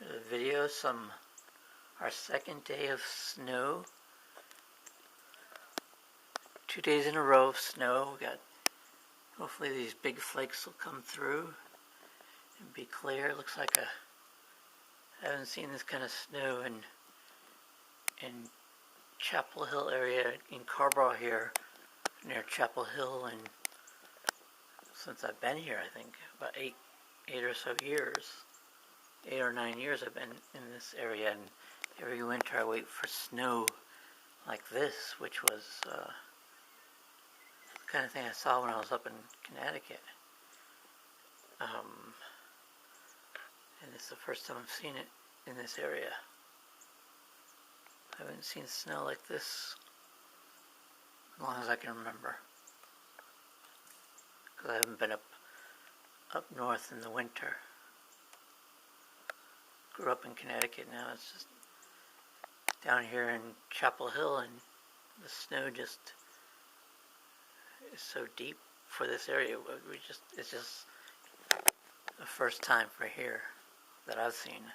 Here's a video, our second day of snow. 2 days in a row of snow. Hopefully these big flakes will come through and be clear. It looks like I haven't seen this kind of snow in Chapel Hill area, in Carrboro here, near Chapel Hill, and since I've been here, I think about eight or so years, 8 or 9 years I've been in this area, and every winter I wait for snow like this, which was the kind of thing I saw when I was up in Connecticut. And it's the first time I've seen it in this area. I haven't seen snow like this as long as I can remember, because I haven't been up north in the winter. Grew up in Connecticut, now it's just down here in Chapel Hill, and the snow just is so deep for this area. It's just the first time for here that I've seen.